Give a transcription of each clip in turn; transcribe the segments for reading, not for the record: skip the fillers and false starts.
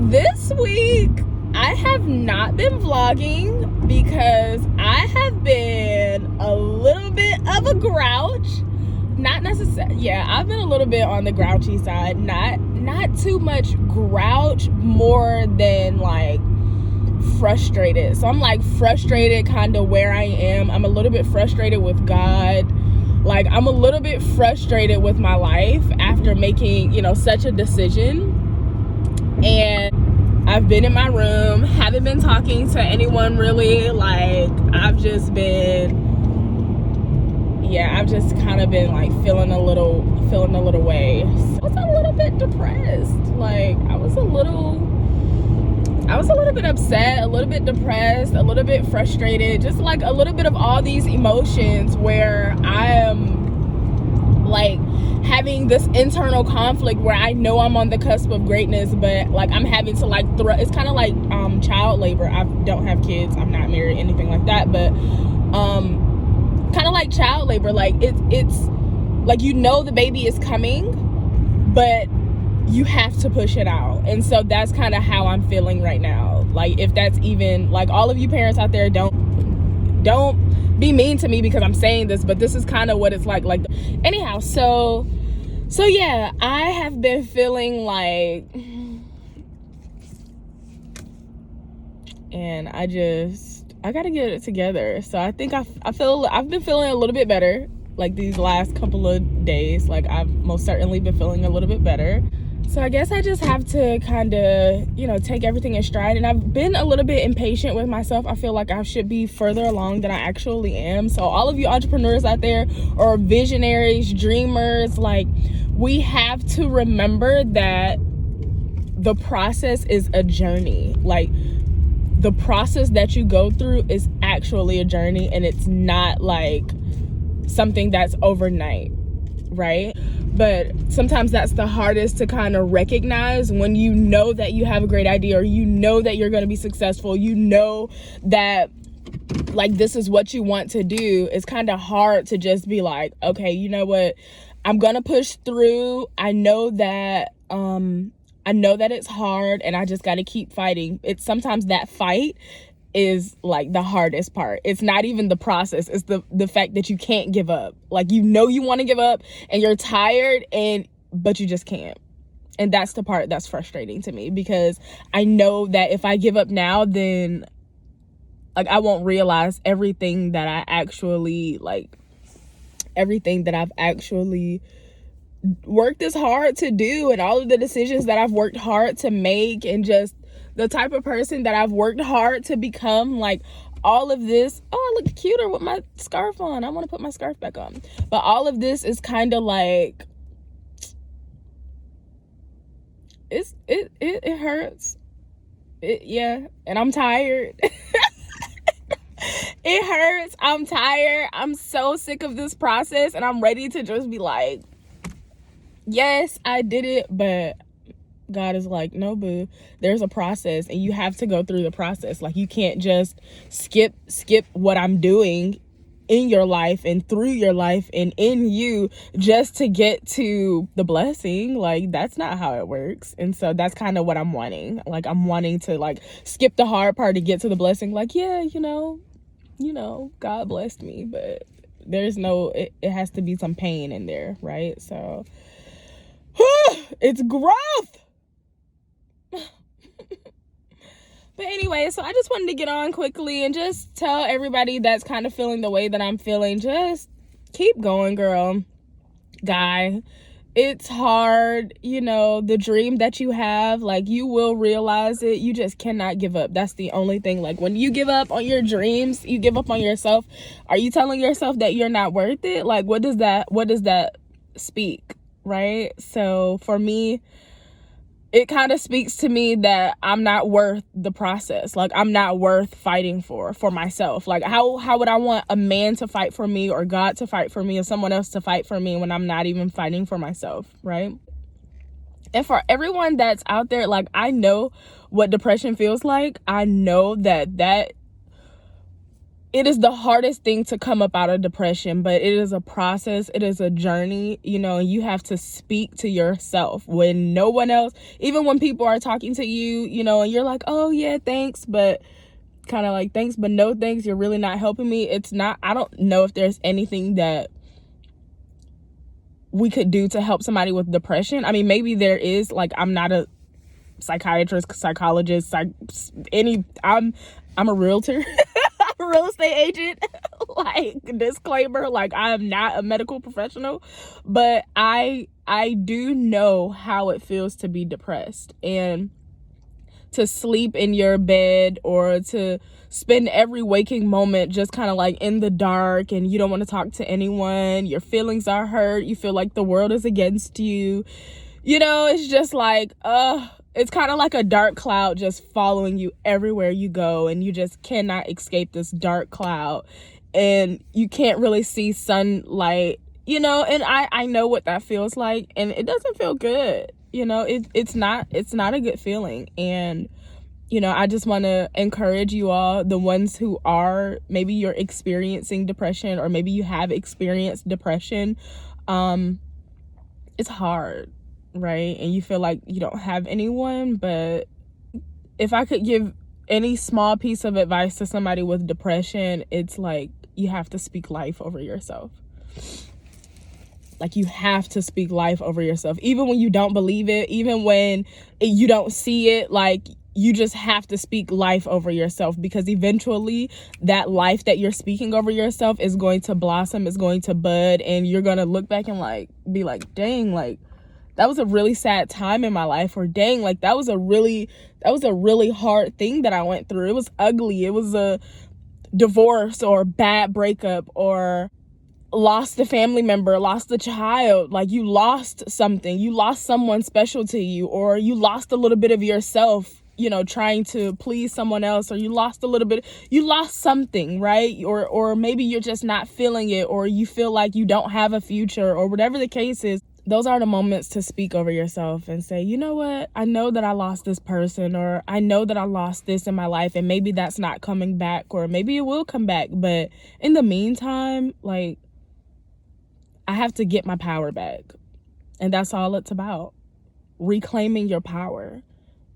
this week I have not been vlogging because I have been a little bit of a grouch. Not necessarily, yeah, I've been a little bit on the grouchy side. Not too much grouch, more than like frustrated. So I'm like frustrated kind of where I am. I'm a little bit frustrated with God. Like, I'm a little bit frustrated with my life after making, such a decision. And I've been in my room, haven't been talking to anyone really. Like, I've just kind of been like feeling a little way. So I was a little bit depressed. Like, I was a little bit upset, a little bit depressed, a little bit frustrated, just like a little bit of all these emotions where I am like having this internal conflict where I know I'm on the cusp of greatness, but like I'm having to like it's kind of like child labor. I don't have kids, I'm not married, anything like that, but kind of like child labor. Like it's like, the baby is coming, but you have to push it out. And so that's kind of how I'm feeling right now. Like, if that's even, like, all of you parents out there, don't be mean to me because I'm saying this, but this is kind of what it's like anyhow. So yeah, I have been feeling like, and I gotta get it together. So I think I've been feeling a little bit better like these last couple of days. Like, I've most certainly been feeling a little bit better. So I guess I just have to kind of, take everything in stride. And I've been a little bit impatient with myself. I feel like I should be further along than I actually am. So all of you entrepreneurs out there, or visionaries, dreamers, like, we have to remember that the process is a journey. Like, the process that you go through is actually a journey, and it's not like something that's overnight, right? But sometimes that's the hardest to kind of recognize, when you know that you have a great idea, or that you're going to be successful, that like this is what you want to do. It's kind of hard to just be like, okay, you know what, I'm going to push through. I know that it's hard, and I just got to keep fighting. It's sometimes that fight is like the hardest part. It's not even the process, it's the fact that you can't give up. Like, you want to give up, and you're tired, but you just can't. And that's the part that's frustrating to me, because I know that if I give up now, then like I won't realize everything that I've actually worked as hard to do, and all of the decisions that I've worked hard to make, and just the type of person that I've worked hard to become. Like, all of this, oh, I look cuter with my scarf on. I want to put my scarf back on. But all of this is kind of like, it hurts. Yeah, and I'm tired. It hurts. I'm tired. I'm so sick of this process, and I'm ready to just be like, yes, I did it, but God is like, no, boo, there's a process, and you have to go through the process. Like, you can't just skip what I'm doing in your life and through your life and in you just to get to the blessing. Like, that's not how it works. And so that's kind of what I'm wanting. Like, I'm wanting to like skip the hard part to get to the blessing. Like, yeah, God blessed me, but there's it has to be some pain in there, right? So it's growth. But anyway, so I just wanted to get on quickly and just tell everybody that's kind of feeling the way that I'm feeling, just keep going, girl, guy. It's hard, the dream that you have, like, you will realize it. You just cannot give up. That's the only thing. Like, when you give up on your dreams, you give up on yourself. Are you telling yourself that you're not worth it? Like, what does that speak, right? So for me, it kind of speaks to me that I'm not worth the process. Like, I'm not worth fighting for myself. Like, how would I want a man to fight for me, or God to fight for me, or someone else to fight for me, when I'm not even fighting for myself, right? And for everyone that's out there, like, I know what depression feels like. I know that it is the hardest thing to come up out of depression, but it is a process. It is a journey, you know. You have to speak to yourself when no one else, even when people are talking to you, you know, and you're like, oh yeah, thanks, but kind of like, thanks, but no thanks, you're really not helping me. It's not, I don't know if there's anything that we could do to help somebody with depression. I mean, maybe there is. Like, I'm not a psychiatrist, psychologist, I'm a realtor. I'm a real estate agent. Like, disclaimer, like, I am not a medical professional, but I do know how it feels to be depressed and to sleep in your bed, or to spend every waking moment just kind of like in the dark, and you don't want to talk to anyone. Your feelings are hurt. You feel like the world is against you. You know, it's just like, it's kind of like a dark cloud just following you everywhere you go, and you just cannot escape this dark cloud, and you can't really see sunlight, you know. And I know what that feels like, and it doesn't feel good. You know, it's not a good feeling. And, you know, I just want to encourage you all, the ones who are, maybe you're experiencing depression, or maybe you have experienced depression. It's hard, right? And you feel like you don't have anyone. But if I could give any small piece of advice to somebody with depression, it's like, you have to speak life over yourself. Like, you have to speak life over yourself, even when you don't believe it, even when you don't see it. Like, you just have to speak life over yourself, because eventually that life that you're speaking over yourself is going to blossom, is going to bud, and you're going to look back and like be like, dang, like, that was a really sad time in my life, or dang, like, that was a really hard thing that I went through. It was ugly. It was a divorce, or bad breakup, or lost a family member, lost a child. Like, you lost something, you lost someone special to you, or you lost a little bit of yourself, you know, trying to please someone else, or you lost something, right? Or maybe you're just not feeling it, or you feel like you don't have a future, or whatever the case is. Those are the moments to speak over yourself and say, you know what, I know that I lost this person, or I know that I lost this in my life, and maybe that's not coming back, or maybe it will come back, but in the meantime, like, I have to get my power back. And that's all it's about. Reclaiming your power.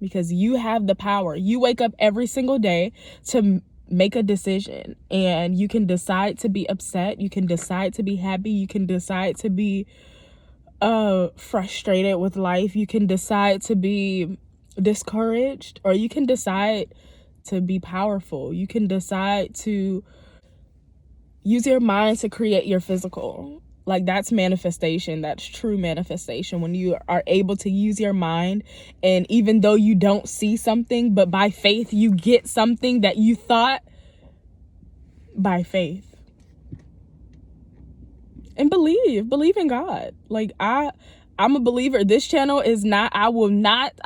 Because you have the power. You wake up every single day to make a decision. And you can decide to be upset. You can decide to be happy. You can decide to be frustrated with life. You can decide to be discouraged. Or you can decide to be powerful. You can decide to use your mind to create your physical. Like, that's manifestation. That's true manifestation, when you are able to use your mind, and even though you don't see something, but by faith you get something that you thought, by faith. And believe in God. Like, I'm a believer. This channel is not, I will not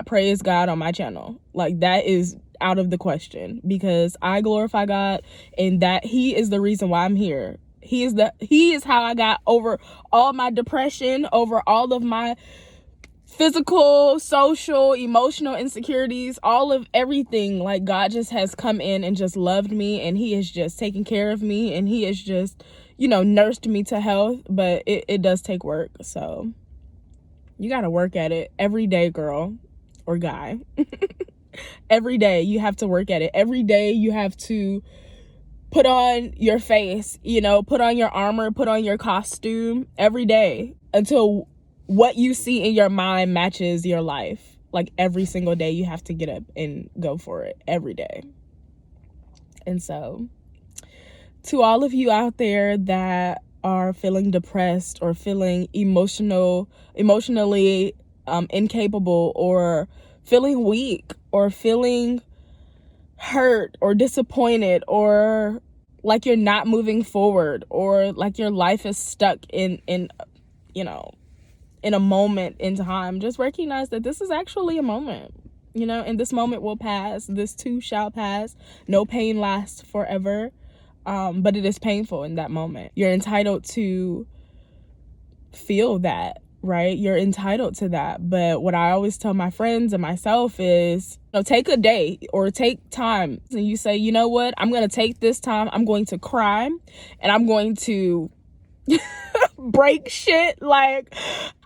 praise God on my channel. Like, that is out of the question, because I glorify God, and that He is the reason why I'm here. He is how I got over all my depression, over all of my physical, social, emotional insecurities, all of everything. Like, God just has come in and just loved me, and He is just taking care of me, and He has just, you know, nursed me to health. But it does take work. So you got to work at it every day, girl or guy. Every day you have to work at it. Every day you have to put on your face, you know, put on your armor, put on your costume every day, until what you see in your mind matches your life. Like, every single day you have to get up and go for it, every day. And so, to all of you out there that are feeling depressed, or feeling emotionally incapable, or feeling weak, or feeling hurt or disappointed, or like you're not moving forward, or like your life is stuck in you know, in a moment in time, just recognize that this is actually a moment, you know, and this moment will pass. This too shall pass. No pain lasts forever. But it is painful in that moment. You're entitled to feel that, right? You're entitled to that. But what I always tell my friends and myself is, take a day or take time and you say, you know what, I'm going to take this time, I'm going to cry and I'm going to break shit. Like,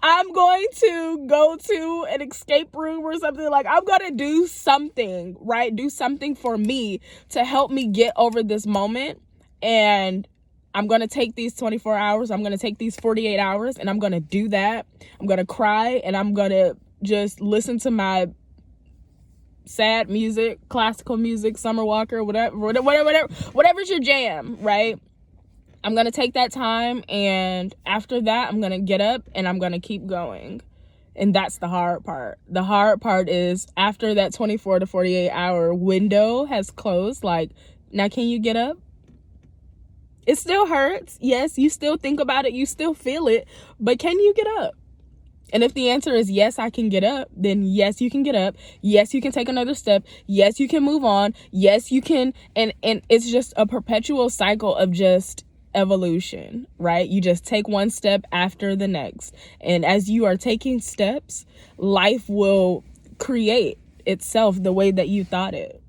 I'm going to go to an escape room or something. Like, I'm going to do something, right? Do something for me to help me get over this moment. And I'm going to take these 24 hours, I'm going to take these 48 hours, and I'm going to do that. I'm going to cry, and I'm going to just listen to my sad music, classical music, Summer Walker, whatever's your jam, right? I'm going to take that time, and after that, I'm going to get up, and I'm going to keep going. And that's the hard part. The hard part is after that 24 to 48 hour window has closed, like, now can you get up? It still hurts. Yes, you still think about it. You still feel it. But can you get up? And if the answer is yes, I can get up, then yes, you can get up. Yes, you can take another step. Yes, you can move on. Yes, you can. And it's just a perpetual cycle of just evolution, right? You just take one step after the next. And as you are taking steps, life will create itself the way that you thought it.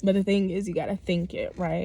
But the thing is, you got to think it, right?